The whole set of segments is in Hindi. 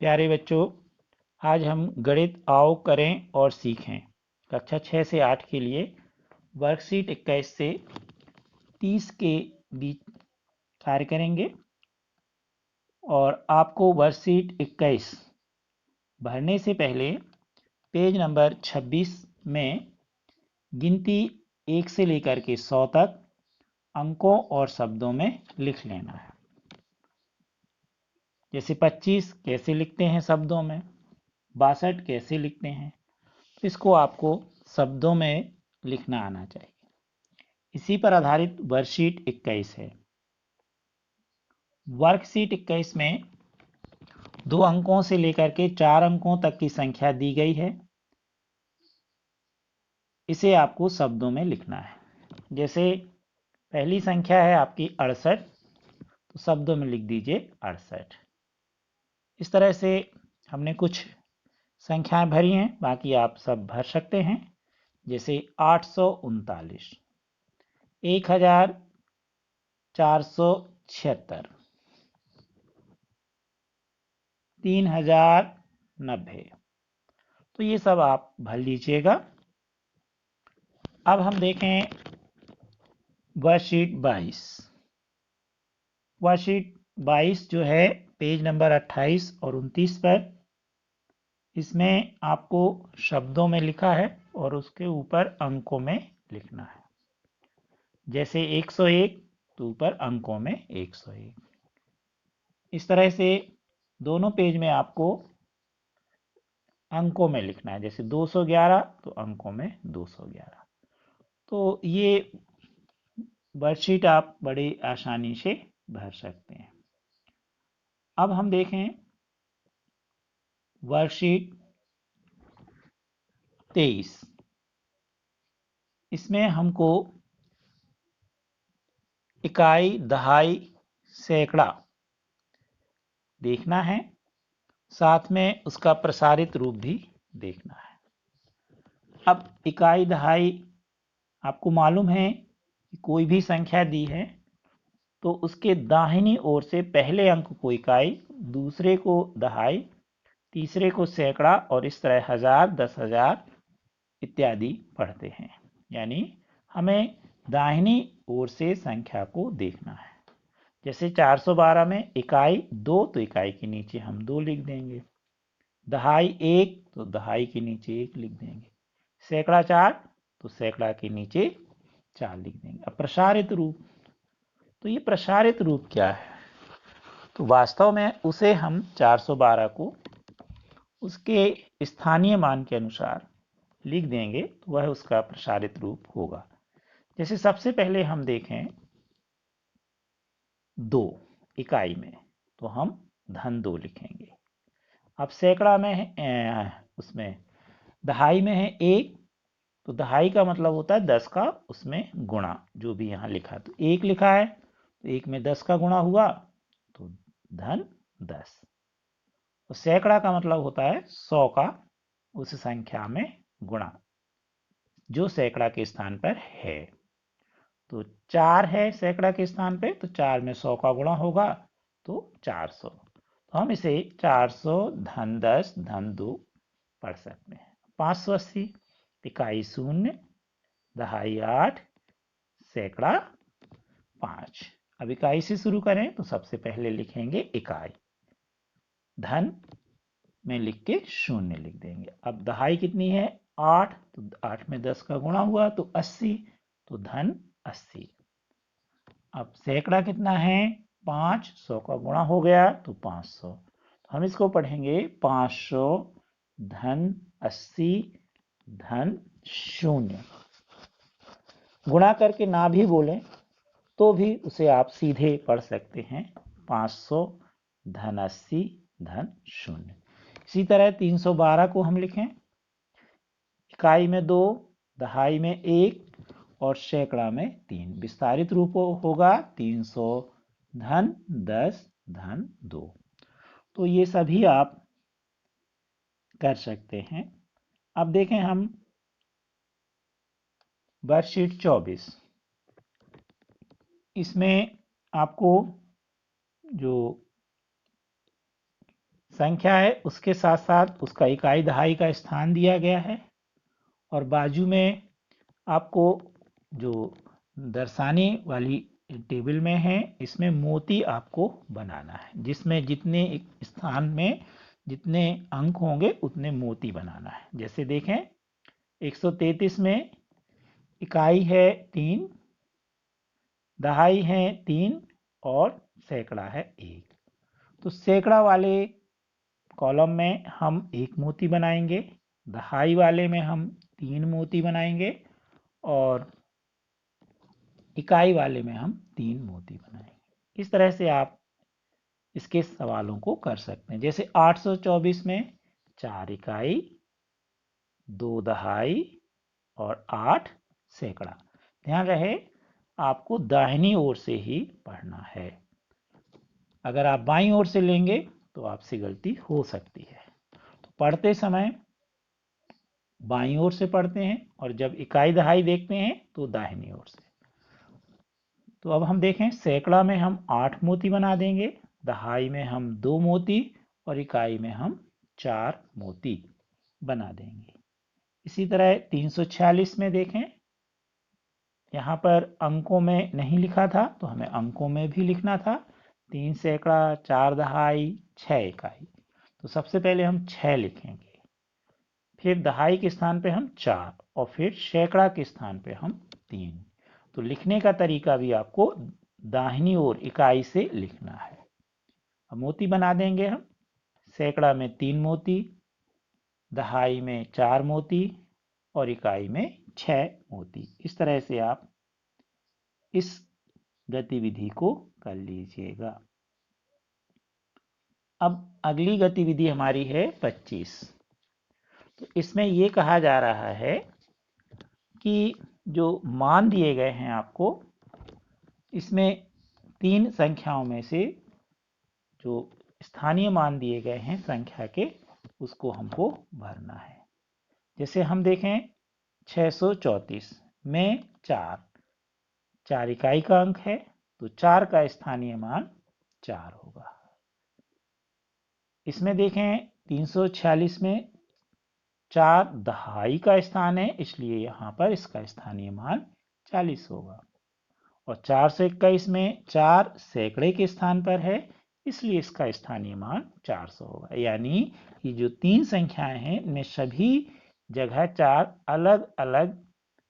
प्यारे बच्चों, आज हम गणित आओ करें और सीखें कक्षा 6 से 8 के लिए वर्कशीट 21 से 30 के बीच कार्य करेंगे। और आपको वर्कशीट 21 भरने से पहले पेज नंबर 26 में गिनती 1 से लेकर के 100 तक अंकों और शब्दों में लिख लेना है। जैसे 25 कैसे लिखते हैं शब्दों में, 62 कैसे लिखते हैं, इसको आपको शब्दों में लिखना आना चाहिए। इसी पर आधारित वर्कशीट 21 है। वर्कशीट 21 में 2 अंकों से लेकर के 4 अंकों तक की संख्या दी गई है। इसे आपको शब्दों में लिखना है। जैसे पहली संख्या है आपकी 68, तो शब्दों में लिख दीजिए 68। इस तरह से हमने कुछ संख्याएं भरी हैं, बाकी आप सब भर सकते हैं। जैसे 839, 1476, 3090, तो ये सब आप भर लीजिएगा। अब हम देखें वर्कशीट 22। वर्कशीट 22 जो है पेज नंबर 28 और 29 पर, इसमें आपको शब्दों में लिखा है और उसके ऊपर अंकों में लिखना है। जैसे 101, तो ऊपर अंकों में 101। इस तरह से दोनों पेज में आपको अंकों में लिखना है। जैसे 211, तो अंकों में 211। तो ये वर्कशीट आप बड़ी आसानी से भर सकते हैं। अब हम देखें वर्कशीट 23। इसमें हमको इकाई, दहाई, सैकड़ा देखना है, साथ में उसका प्रसारित रूप भी देखना है। अब इकाई, दहाई आपको मालूम है कि कोई भी संख्या दी है तो उसके दाहिनी ओर से पहले अंक को इकाई, दूसरे को दहाई, तीसरे को सैकड़ा और इस तरह 1000, 10,000 इत्यादि पढ़ते हैं। यानी हमें दाहिनी ओर से संख्या को देखना है। जैसे 412 में इकाई 2, तो इकाई के नीचे हम 2 लिख देंगे। दहाई 1, तो दहाई के नीचे 1 लिख देंगे। सैकड़ा 4, तो सैकड़ा के नीचे 4 लिख देंगे। अब प्रसारित रूप, तो ये प्रसारित रूप क्या है? तो वास्तव में उसे हम 412 को उसके स्थानीय मान के अनुसार लिख देंगे, तो वह उसका प्रसारित रूप होगा। जैसे सबसे पहले हम देखें 2 इकाई में, तो हम धन 2 लिखेंगे। अब सैकड़ा में है, उसमें दहाई में है 1, तो दहाई का मतलब होता है 10 का उसमें गुणा, जो भी यहाँ लिखा। तो 1 लिखा है, तो 1 में 10 का गुणा हुआ, तो धन 10। तो सैकड़ा का मतलब होता है 100 का उस संख्या में गुणा, जो सैकड़ा के स्थान पर है। तो 4 है सैकड़ा के स्थान पे, तो 4 में 100 का गुणा होगा, तो 400। तो हम इसे 400 धन 10 धन 2 पढ़ सकते हैं। 580, इकाई 0, दहाई 8, सैकड़ा 5। अब इकाई से शुरू करें, तो सबसे पहले लिखेंगे इकाई, धन में लिख के 0 लिख देंगे। अब दहाई कितनी है? 8, तो 8 में 10 का गुणा हुआ, तो 80, तो धन 80। अब सैकड़ा कितना है? 5, 100 का गुणा हो गया, तो 500। तो हम इसको पढ़ेंगे 500 धन 80 धन 0। गुणा करके ना भी बोलें तो भी उसे आप सीधे पढ़ सकते हैं, 500 धन 80 धन 0। इसी तरह 312 को हम लिखें, इकाई में 2, दहाई में 1 और सैकड़ा में 3। विस्तारित रूप होगा 300 धन 10 धन 2। तो ये सभी आप कर सकते हैं। अब देखें हम वर्कशीट 24। इसमें आपको जो संख्या है उसके साथ साथ उसका इकाई दहाई का स्थान दिया गया है, और बाजू में आपको जो दर्शाने वाली टेबल में है इसमें मोती आपको बनाना है, जिसमें जितने स्थान में जितने अंक होंगे उतने मोती बनाना है। जैसे देखें 133 में इकाई है 3, दहाई है 3 और सैकड़ा है 1। तो सैकड़ा वाले कॉलम में हम 1 मोती बनाएंगे, दहाई वाले में हम 3 मोती बनाएंगे और इकाई वाले में हम 3 मोती बनाएंगे। इस तरह से आप इसके सवालों को कर सकते हैं। जैसे 824 में 4 इकाई, 2 दहाई और 8 सैकड़ा। ध्यान रहे आपको दाहिनी ओर से ही पढ़ना है, अगर आप बाईं ओर से लेंगे तो आपसे गलती हो सकती है। तो पढ़ते समय बाईं ओर से पढ़ते हैं और जब इकाई दहाई देखते हैं तो दाहिनी ओर से। तो अब हम देखें सैकड़ा में हम 8 मोती बना देंगे, दहाई में हम 2 मोती और इकाई में हम 4 मोती बना देंगे। इसी तरह 346 में देखें, यहाँ पर अंकों में नहीं लिखा था तो हमें अंकों में भी लिखना था। 3 सैकड़ा, 4 दहाई, 6 इकाई। तो सबसे पहले हम 6 लिखेंगे, फिर दहाई के स्थान पे हम 4 और फिर सैकड़ा के स्थान पे हम 3। तो लिखने का तरीका भी आपको दाहिनी ओर इकाई से लिखना है। अब मोती बना देंगे हम, सैकड़ा में 3 मोती, दहाई में 4 मोती और इकाई में 6 मोती। इस तरह से आप इस गतिविधि को कर लीजिएगा। अब अगली गतिविधि हमारी है 25। तो इसमें यह कहा जा रहा है कि जो मान दिए गए हैं आपको, इसमें 3 संख्याओं में से जो स्थानीय मान दिए गए हैं संख्या के, उसको हमको भरना है। जैसे हम देखें 634 में 4 इकाई का अंक है, तो 4 का स्थानीय मान 4 होगा। इसमें देखें 346 में 4 दहाई का स्थान है, इसलिए यहाँ पर इसका स्थानीय मान 40 होगा। और 421 में 4 सैकड़े के स्थान पर है, इसलिए इसका स्थानीय मान 400 होगा। यानी ये जो 3 संख्याएं हैं इनमें सभी जगह 4 अलग अलग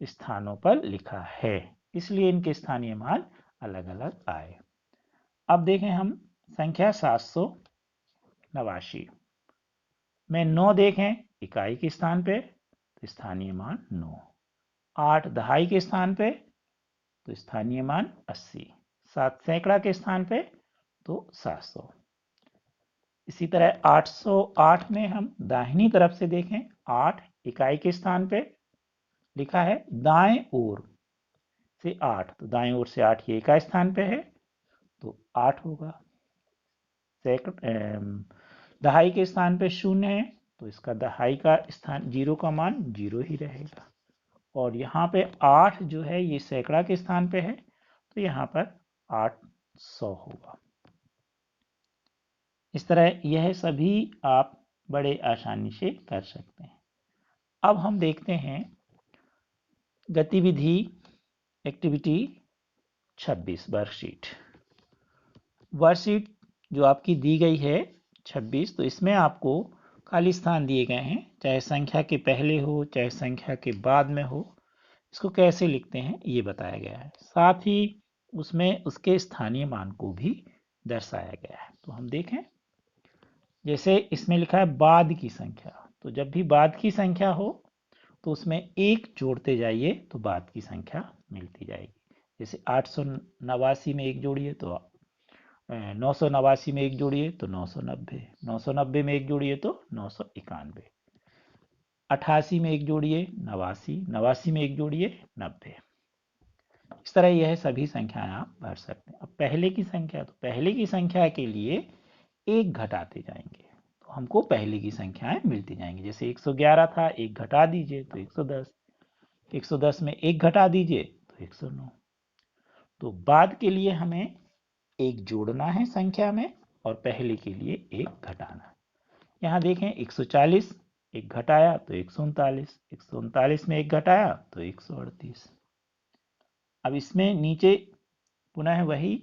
स्थानों पर लिखा है, इसलिए इनके स्थानीय मान अलग अलग आए। अब देखें हम संख्या 789 में 9 देखें इकाई के स्थान पे तो स्थानीय मान 9, 8 दहाई के स्थान पे तो स्थानीय मान 80, 7 सैकड़ा के स्थान पे तो 700। इसी तरह 808 में हम दाहिनी तरफ से देखें, 8 इकाई के स्थान पे लिखा है, दाएं ओर से 8 तो दाएं ओर से 8 ये इकाई स्थान पे है तो 8 होगा। दहाई के स्थान पे 0 है तो इसका दहाई का स्थान 0 का मान 0 ही रहेगा। और यहाँ पे 8 जो है ये सैकड़ा के स्थान पे है तो यहाँ पर 800 होगा। इस तरह यह सभी आप बड़े आसानी से कर सकते हैं। अब हम देखते हैं गतिविधि एक्टिविटी 26 वर्कशीट। वर्कशीट जो आपकी दी गई है 26, तो इसमें आपको खाली स्थान दिए गए हैं, चाहे संख्या के पहले हो चाहे संख्या के बाद में हो। इसको कैसे लिखते हैं ये बताया गया है, साथ ही उसमें उसके स्थानीय मान को भी दर्शाया गया है। तो हम देखें, जैसे इसमें लिखा है बाद की संख्या, तो जब भी बाद की संख्या हो तो उसमें 1 जोड़ते जाइए तो बाद की संख्या मिलती जाएगी। जैसे 889 में 1 जोड़िए तो 989 में 1 जोड़िए तो 990, 990 में 1 जोड़िए तो 991, 88 में 1 जोड़िए 89, 89 में 1 जोड़िए 90। इस तरह यह सभी संख्याएं आप भर सकते हैं। अब पहले की संख्या, तो पहले की संख्या के लिए 1 घटाते जाएंगे तो हमको पहले की संख्याएं मिलती जाएंगी। जैसे 111 था, 1 घटा दीजिए तो 110, 110 में 1 घटा दीजिए तो 109। तो बाद के लिए हमें 1 जोड़ना है संख्या में और पहले के लिए 1 घटाना। यहाँ देखें 140, एक घटाया तो 139, 139 में एक घटाया तो 138। अब इसमें नीचे पुनः वही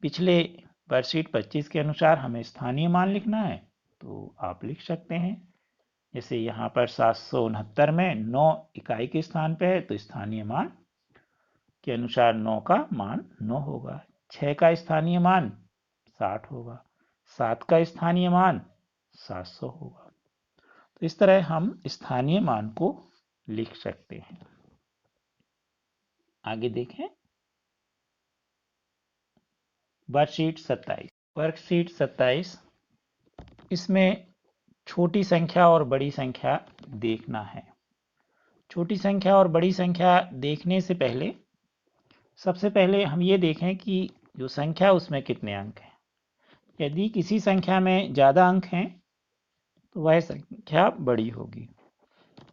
पिछले वर्कशीट 25 के अनुसार हमें स्थानीय मान लिखना है, तो आप लिख सकते हैं। जैसे यहाँ पर 769 में 9 इकाई के स्थान पे है, तो स्थानीय मान के अनुसार 9 का मान 9 होगा। 6 का स्थानीय मान 60 होगा। 7 का स्थानीय मान 700 होगा। तो इस तरह हम स्थानीय मान को लिख सकते हैं। आगे देखें वर्कशीट 27। वर्कशीट 27, इसमें छोटी संख्या और बड़ी संख्या देखना है। छोटी संख्या और बड़ी संख्या देखने से पहले सबसे पहले हम ये देखें कि जो संख्या उसमें कितने अंक हैं। यदि किसी संख्या में ज़्यादा अंक हैं तो वह संख्या बड़ी होगी,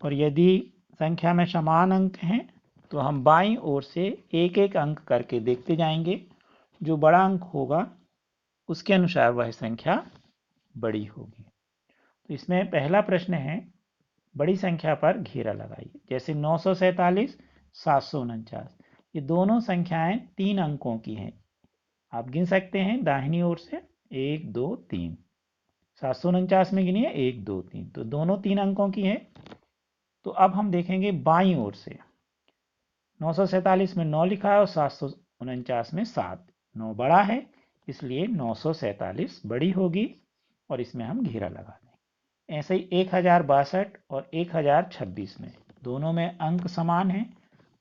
और यदि संख्या में समान अंक हैं तो हम बाईं ओर से एक एक अंक करके देखते जाएंगे। जो बड़ा अंक होगा उसके अनुसार वह संख्या बड़ी होगी। तो इसमें पहला प्रश्न है, बड़ी संख्या पर घेरा लगाइए। जैसे 947, 749, ये दोनों संख्याएं 3 अंकों की हैं। आप गिन सकते हैं दाहिनी ओर से 1 2 3। 749 में गिनिए 1 2 3, तो दोनों 3 अंकों की हैं। तो अब हम देखेंगे बाईं ओर से 947 में 9 लिखा है और 749 में 7। 9 बड़ा है इसलिए 947 बड़ी होगी, और इसमें हम घेरा लगा दें। ऐसे ही 1062 और 1026 में दोनों में अंक समान हैं।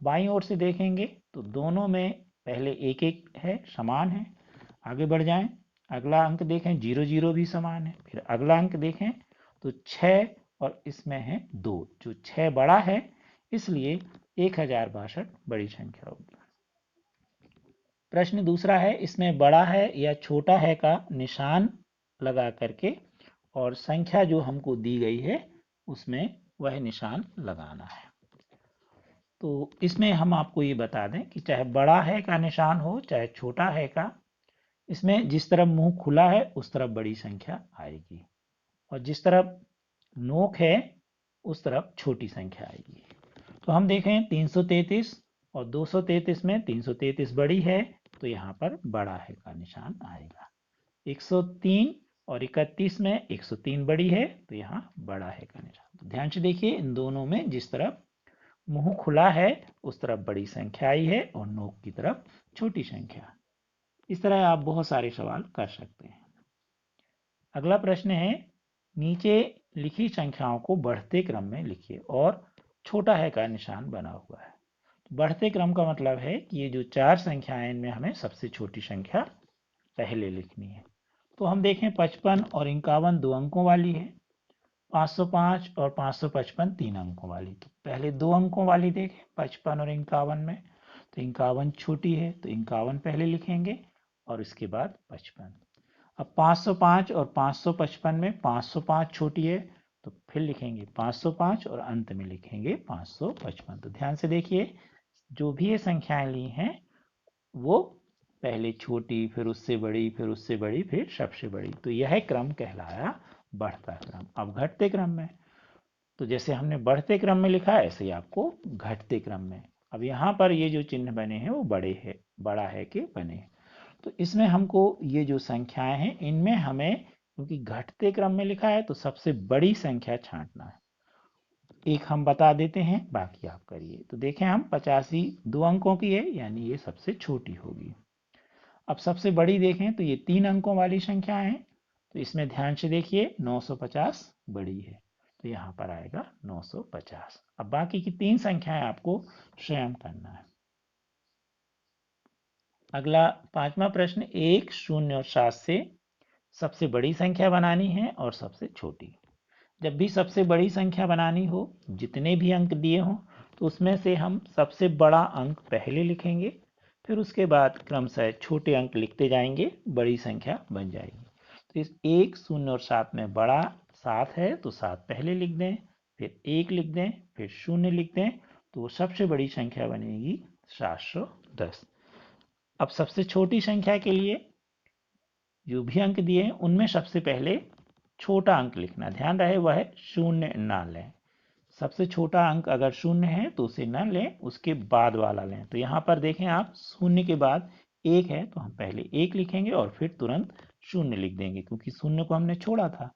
बाईं ओर से देखेंगे तो दोनों में पहले एक एक है, समान है। आगे बढ़ जाएं, अगला अंक देखें 0 0 भी समान है। फिर अगला अंक देखें तो 6 और इसमें है 2, जो 6 बड़ा है इसलिए 1062 बड़ी संख्या होगी। प्रश्न दूसरा है, इसमें बड़ा है या छोटा है का निशान लगा करके और संख्या जो हमको दी गई है उसमें वह निशान लगाना है। तो इसमें हम आपको ये बता दें कि चाहे बड़ा है का निशान हो चाहे छोटा है का, इसमें जिस तरफ मुंह खुला है उस तरफ बड़ी संख्या आएगी, और जिस तरफ नोक है उस तरफ छोटी संख्या आएगी। तो हम देखें 333 और 233 में 333 बड़ी है तो यहाँ पर बड़ा है का निशान आएगा। 103 और 31 में 103 बड़ी है तो यहाँ बड़ा है का निशान। तो ध्यान से देखिए, इन दोनों में जिस तरफ मुंह खुला है उस तरफ बड़ी संख्या आई है और नोक की तरफ छोटी संख्या। इस तरह आप बहुत सारे सवाल कर सकते हैं। अगला प्रश्न है, नीचे लिखी संख्याओं को बढ़ते क्रम में लिखिए और छोटा है का निशान बना हुआ है। तो बढ़ते क्रम का मतलब है कि ये जो 4 संख्याएं इनमें हमें सबसे छोटी संख्या पहले लिखनी है। तो हम देखें 55 और 51 2 अंकों वाली है, 505 और 555 3 अंकों वाली। तो पहले 2 अंकों वाली देखें 55 और 51 में, तो 51 छोटी है तो 51 पहले लिखेंगे और इसके बाद 55। अब 505 और 555 में 505 छोटी है तो फिर लिखेंगे 505 और अंत में लिखेंगे 555। तो ध्यान से देखिए, जो भी ये संख्याएं ली हैं वो पहले छोटी, फिर उससे बड़ी, फिर उससे बड़ी, फिर सबसे बड़ी। तो यह क्रम कहलाया बढ़ता क्रम। अब घटते क्रम में, तो जैसे हमने बढ़ते क्रम में लिखा ऐसे ही आपको घटते क्रम में। अब यहाँ पर ये जो चिन्ह बने हैं वो बड़ा है के बने हैं। तो इसमें हमको ये जो संख्याएं हैं इनमें हमें, क्योंकि घटते क्रम में लिखा है तो सबसे बड़ी संख्या छांटना है। एक हम बता देते हैं, बाकी आप करिए। तो देखें हम 85 2 अंकों की है यानी ये सबसे छोटी होगी। अब सबसे बड़ी देखें तो ये 3 अंकों वाली संख्या है, तो इसमें ध्यान से देखिए 950 बड़ी है तो यहाँ पर आएगा 950। अब बाकी की 3 संख्याएं आपको स्वयं करना है। अगला 5वां प्रश्न, 1 0 और 7 से सबसे बड़ी संख्या बनानी है और सबसे छोटी। जब भी सबसे बड़ी संख्या बनानी हो, जितने भी अंक दिए हों, तो उसमें से हम सबसे बड़ा अंक पहले लिखेंगे, फिर उसके बाद क्रमशः छोटे अंक लिखते जाएंगे, बड़ी संख्या बन जाएगी। तो इस 1 0 और 7 में बड़ा 7 है तो 7 पहले लिख दें, फिर 1 लिख दें, फिर 0 लिख दें, तो सबसे बड़ी संख्या बनेगी 710। अब सबसे छोटी संख्या के लिए जो भी अंक दिए हैं उनमें सबसे पहले छोटा अंक लिखना, ध्यान रहे वह शून्य ना लें। सबसे छोटा अंक अगर शून्य है तो उसे न लें, उसके बाद वाला लें। तो यहाँ पर देखें आप, शून्य के बाद एक है तो हम पहले एक लिखेंगे और फिर तुरंत शून्य लिख देंगे, क्योंकि शून्य को हमने छोड़ा था,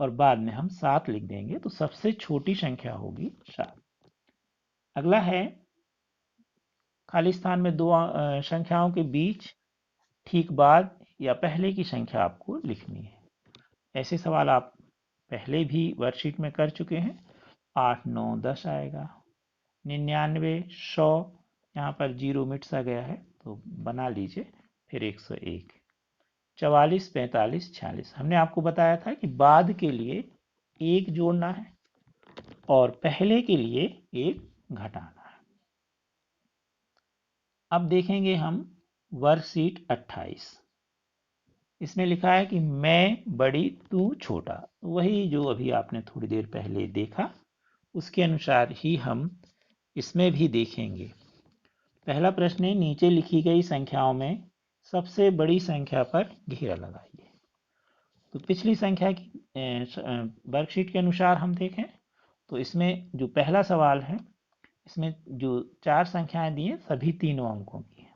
और बाद में हम 7 लिख देंगे। तो सबसे छोटी संख्या होगी 7। अगला है, खाली स्थान में दो संख्याओं के बीच ठीक बाद या पहले की संख्या आपको लिखनी है। ऐसे सवाल आप पहले भी वर्कशीट में कर चुके हैं। 8, 9, 10 आएगा। 99, 100, यहाँ पर 0 मिट सा गया है तो बना लीजिए, फिर 101, 44, 45, 46। हमने आपको बताया था कि बाद के लिए एक जोड़ना है और पहले के लिए एक घटाना है। अब देखेंगे हम वर्कशीट 28। इसमें लिखा है कि मैं बड़ी तू छोटा, वही जो अभी आपने थोड़ी देर पहले देखा उसके अनुसार ही हम इसमें भी देखेंगे। पहला प्रश्न है, नीचे लिखी गई संख्याओं में सबसे बड़ी संख्या पर घेरा लगाइए। तो पिछली संख्या की वर्कशीट के अनुसार हम देखें तो इसमें जो पहला सवाल है, इसमें जो 4 संख्याएं दी हैं सभी तीनों अंकों की हैं।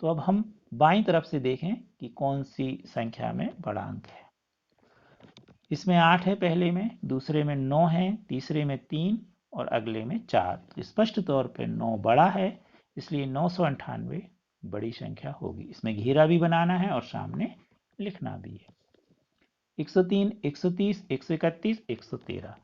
तो अब हम बाईं तरफ से देखें कि कौन सी संख्या में बड़ा अंक है। इसमें 8 है पहले में, दूसरे में 9 है, तीसरे में 3 और अगले में 4। तो स्पष्ट तौर पे 9 बड़ा है, इसलिए 998 बड़ी संख्या होगी। इसमें घेरा भी बनाना है और सामने लिखना भी है। 103, 130, 131, 113।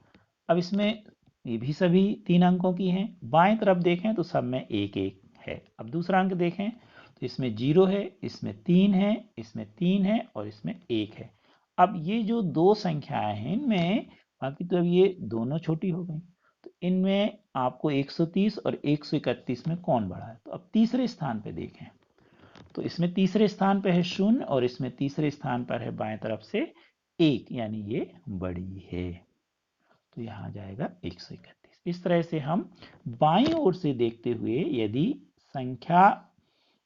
अब इसमें ये भी सभी 3 अंकों की हैं। बाएं तरफ देखें तो सब में 1 1 है। अब दूसरा अंक देखें तो इसमें 0 है, इसमें 3 है, इसमें 3 है और इसमें 1 है। अब ये जो दो संख्याएं हैं इनमें, बाकी तो अब ये दोनों छोटी हो गई, तो इनमें आपको 130 और 131 में कौन बड़ा है। तो अब तीसरे स्थान पे देखें तो इसमें तीसरे स्थान पे है 0 और इसमें तीसरे स्थान पर है बाएं तरफ से 1, यानी ये बड़ी है। तो यहाँ जाएगा 131। इस तरह से हम बाईं ओर से देखते हुए यदि संख्या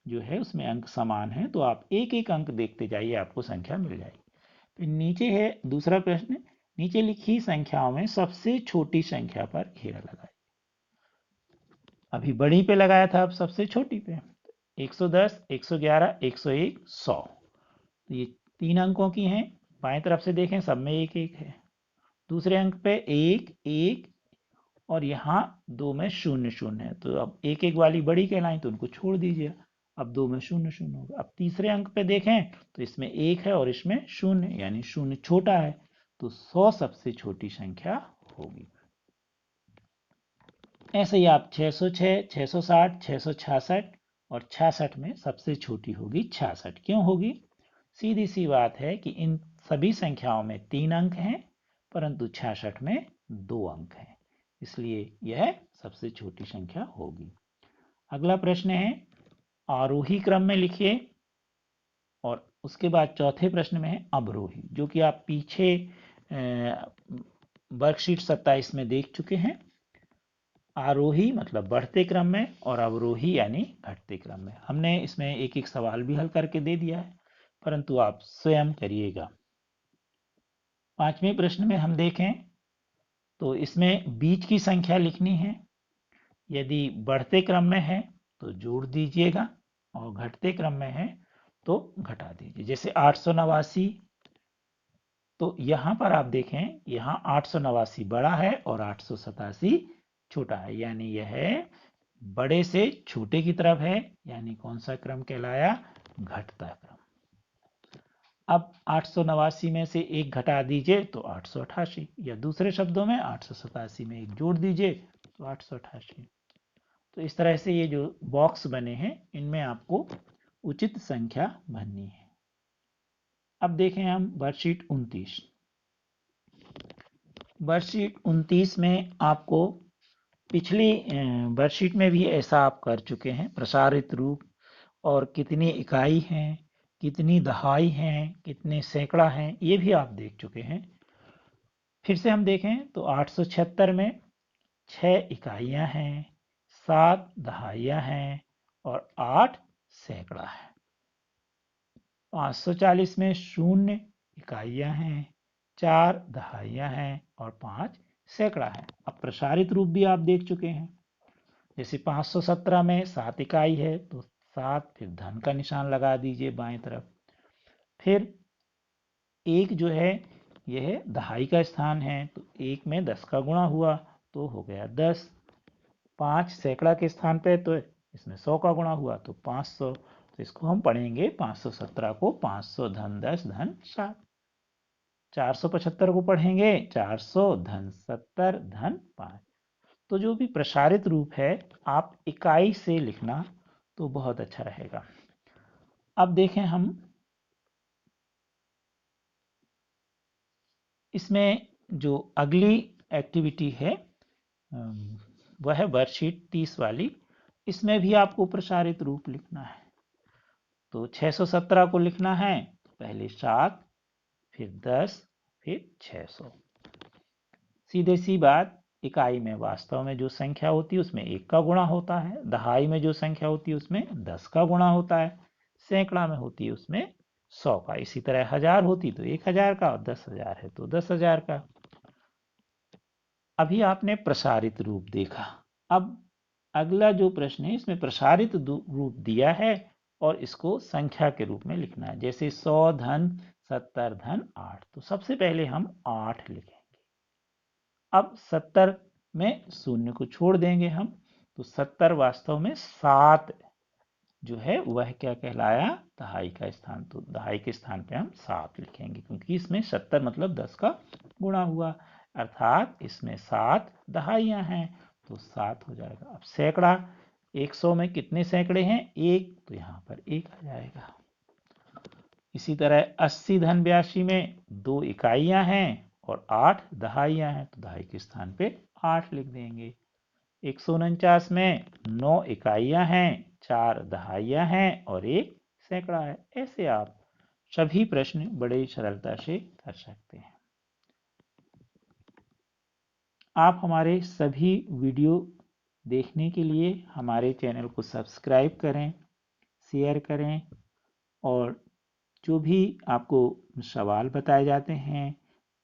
जो है उसमें अंक समान है तो आप एक एक अंक देखते जाइए, आपको संख्या मिल जाएगी। फिर नीचे है दूसरा प्रश्न, नीचे लिखी संख्याओं में सबसे छोटी संख्या पर घेरा लगाइए। अभी बड़ी पे लगाया था, अब सबसे छोटी पे। 110, 111, 101, 100। तो ये 3 अंकों की हैं। बाएं तरफ से देखें सब में 1 1 है। दूसरे अंक पे 1 1 और यहाँ 2 में 0 0 है। तो अब 1 1 वाली बड़ी कहलाई तो उनको छोड़ दीजिए, अब 2 में 0 0 होगा। अब तीसरे अंक पे देखें तो इसमें 1 है और इसमें 0, यानी 0 छोटा है, तो 100 सबसे छोटी संख्या होगी। ऐसे ही आप 606, 660, 666 और 66 में सबसे छोटी होगी 66। क्यों होगी? सीधी सी बात है कि इन सभी संख्याओं में 3 अंक हैं, परंतु 66 में 2 अंक हैं, इसलिए यह सबसे छोटी संख्या होगी। अगला प्रश्न है, आरोही क्रम में लिखिए, और उसके बाद चौथे प्रश्न में है अवरोही, जो कि आप पीछे वर्कशीट 27 में देख चुके हैं। आरोही मतलब बढ़ते क्रम में और अवरोही यानी घटते क्रम में। हमने इसमें एक एक सवाल भी हल करके दे दिया है, परंतु आप स्वयं करिएगा। 5वें प्रश्न में हम देखें तो इसमें बीच की संख्या लिखनी है। यदि बढ़ते क्रम में है तो जोड़ दीजिएगा और घटते क्रम में है तो घटा दीजिए। जैसे 889, तो यहां पर आप देखें, यहां 889 बड़ा है और 887 छोटा है, यानी यह बड़े से छोटे की तरफ है, यानी कौन सा क्रम कहलाया? घटता क्रम। अब 889 में से एक घटा दीजिए तो 888, या दूसरे शब्दों में 887 में एक जोड़ दीजिए तो 888। तो इस तरह से ये जो बॉक्स बने हैं इनमें आपको उचित संख्या भरनी है। अब देखें हम वर्कशीट 29। वर्कशीट 29 में आपको पिछली वर्कशीट में भी ऐसा आप कर चुके हैं, प्रसारित रूप और कितनी इकाई हैं, कितनी दहाई हैं, कितने सैकड़ा हैं, ये भी आप देख चुके हैं। फिर से हम देखें तो 876 में 6 इकाइयां हैं, 7 दहाइयां हैं और 8 सैकड़ा है। 540 में 0 इकाइयां हैं, 4 दहाइयाँ हैं और 5 सैकड़ा है। अब प्रसारित रूप भी आप देख चुके हैं। जैसे 517 में 7 इकाई है तो 7, फिर धन का निशान लगा दीजिए बाएं तरफ। फिर 1 जो है यह दहाई का स्थान है तो 1 में 10 का गुणा हुआ तो हो गया 10। 5 सैकड़ा के स्थान पे तो इसमें 100 का गुणा हुआ तो 500। तो इसको हम पढ़ेंगे 517 को 500 धन 10 धन 7। 475 को पढ़ेंगे 400 धन 70 धन 5। तो जो भी प्रसारित रूप है आप इकाई से लिखना तो बहुत अच्छा रहेगा। अब देखें हम इसमें जो अगली एक्टिविटी है वह है वर्कशीट 30 वाली। इसमें भी आपको प्रसारित रूप लिखना है। तो 617 को लिखना है तो पहले 7, फिर 10, फिर 600। सीधे सी बात, इकाई में वास्तव में जो संख्या होती है उसमें 1 का गुणा होता है, दहाई में जो संख्या होती है उसमें 10 का गुणा होता है, सैकड़ा में होती है उसमें 100 का। इसी तरह 1000 होती तो 1000 का और 10,000 है तो 10,000 का। अभी आपने प्रसारित रूप देखा। अब अगला जो प्रश्न है इसमें प्रसारित रूप दिया है और इसको संख्या के रूप में लिखना है। जैसे 100 धन 70 धन 8 तो सबसे पहले हम 8 लिखेंगे। अब 70 में शून्य को छोड़ देंगे हम तो 70 वास्तव में 7 जो है वह क्या कहलाया, दहाई का स्थान। तो दहाई के स्थान पे हम 7 लिखेंगे क्योंकि इसमें 70 मतलब 10 का गुणा हुआ, अर्थात इसमें 7 दहाइयाँ हैं तो 7 हो जाएगा। अब सैकड़ा, 100 में कितने सैकड़े हैं, 1, तो यहाँ पर 1 आ जाएगा। इसी तरह 80 धन 82 में 2 इकाइयाँ हैं और 8 दहाइयाँ हैं तो दहाई के स्थान पे 8 लिख देंगे। 149 में 9 इकाइयाँ हैं, 4 दहाइयाँ हैं और 1 सैकड़ा है। ऐसे आप सभी प्रश्न बड़े सरलता से कर सकते हैं। आप हमारे सभी वीडियो देखने के लिए हमारे चैनल को सब्सक्राइब करें, शेयर करें और जो भी आपको सवाल बताए जाते हैं,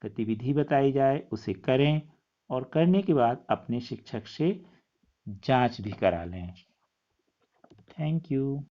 गतिविधि बताई जाए उसे करें और करने के बाद अपने शिक्षक से जांच भी करा लें। Thank you.